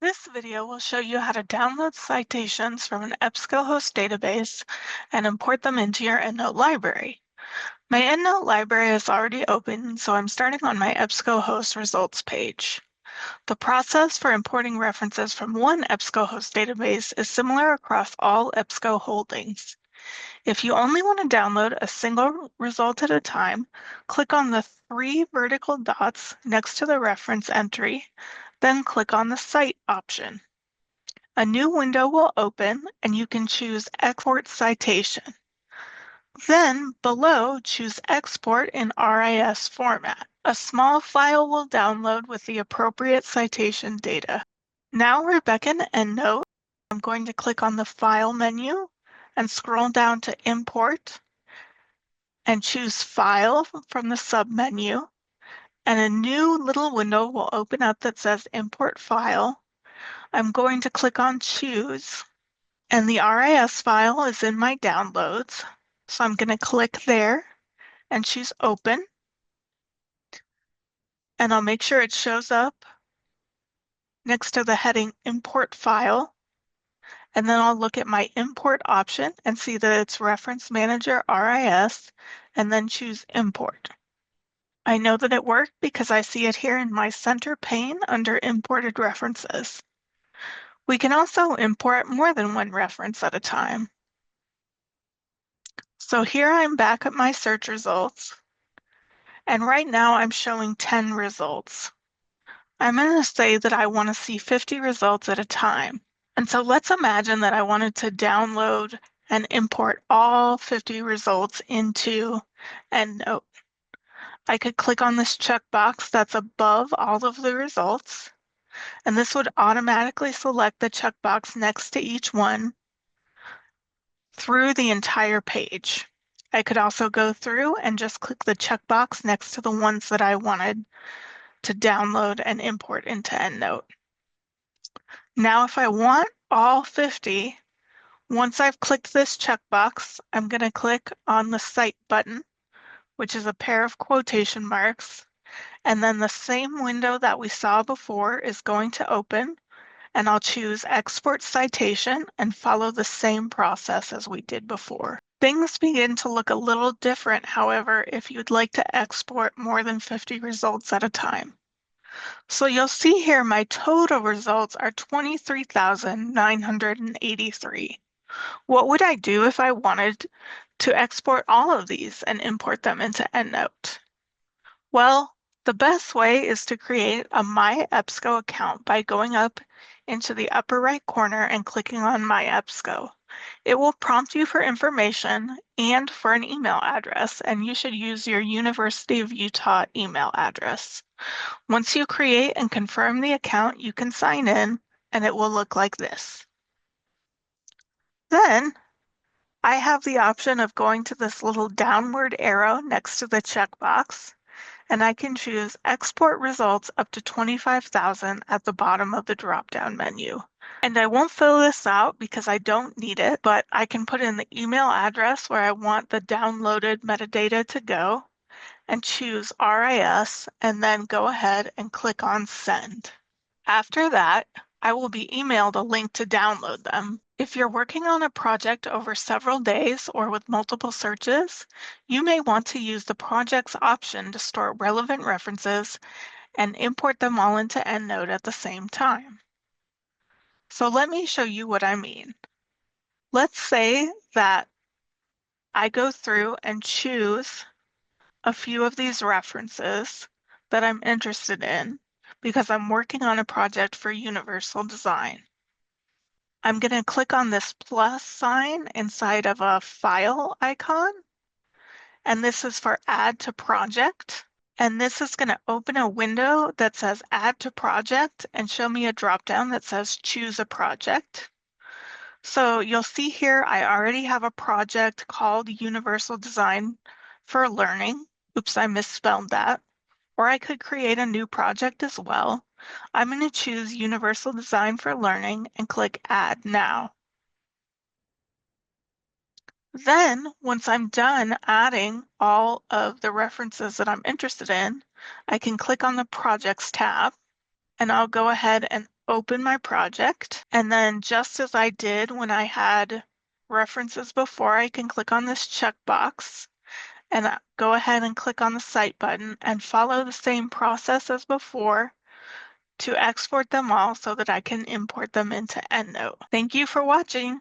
This video will show you how to download citations from an EBSCOhost database and import them into your EndNote library. My EndNote library is already open, so I'm starting on my EBSCOhost results page. The process for importing references from one EBSCOhost database is similar across all EBSCO holdings. If you only want to download a single result at a time, click on the 3 vertical dots next to the reference entry, then click on the Cite option. A new window will open and you can choose Export Citation. Then below, choose Export in RIS format. A small file will download with the appropriate citation data. Now we're back in EndNote. I'm going to click on the File menu and scroll down to Import and choose File from the submenu. And a new little window will open up that says Import File. I'm going to click on Choose. And the RIS file is in my downloads. So I'm going to click there and choose Open. And I'll make sure it shows up next to the heading Import File. And then I'll look at my Import option and see that it's Reference Manager RIS, and then choose Import. I know that it worked because I see it here in my center pane under Imported References. We can also import more than one reference at a time. So here I'm back at my search results, and right now I'm showing 10 results. I'm going to say that I want to see 50 results at a time. And so let's imagine that I wanted to download and import all 50 results into EndNote. I could click on this checkbox that's above all of the results, and this would automatically select the checkbox next to each one through the entire page. I could also go through and just click the checkbox next to the ones that I wanted to download and import into EndNote. Now, if I want all 50, once I've clicked this checkbox, I'm going to click on the Cite button, which is a pair of quotation marks, and then the same window that we saw before is going to open, and I'll choose Export Citation and follow the same process as we did before. Things begin to look a little different, however, if you'd like to export more than 50 results at a time. So you'll see here my total results are 23,983. What would I do if I wanted to export all of these and import them into EndNote? Well, the best way is to create a My EBSCO account by going up into the upper right corner and clicking on My EBSCO. It will prompt you for information and for an email address, and you should use your University of Utah email address. Once you create and confirm the account, you can sign in, and it will look like this. Then I have the option of going to this little downward arrow next to the checkbox, and I can choose Export Results up to 25,000 at the bottom of the drop-down menu. And I won't fill this out because I don't need it, but I can put in the email address where I want the downloaded metadata to go and choose RIS, and then go ahead and click on Send. After that, I will be emailed a link to download them. If you're working on a project over several days or with multiple searches, you may want to use the Projects option to store relevant references and import them all into EndNote at the same time. So let me show you what I mean. Let's say that I go through and choose a few of these references that I'm interested in because I'm working on a project for universal design. I'm going to click on this plus sign inside of a file icon, and this is for Add to Project. And this is going to open a window that says Add to Project and show me a drop-down that says Choose a Project. So you'll see here I already have a project called Universal Design for Learning. Oops, I misspelled that. Or I could create a new project as well. I'm going to choose Universal Design for Learning and click Add Now. Then, once I'm done adding all of the references that I'm interested in, I can click on the Projects tab, and I'll go ahead and open my project, and then just as I did when I had references before, I can click on this checkbox and go ahead and click on the Cite button and follow the same process as before to export them all so that I can import them into EndNote. Thank you for watching.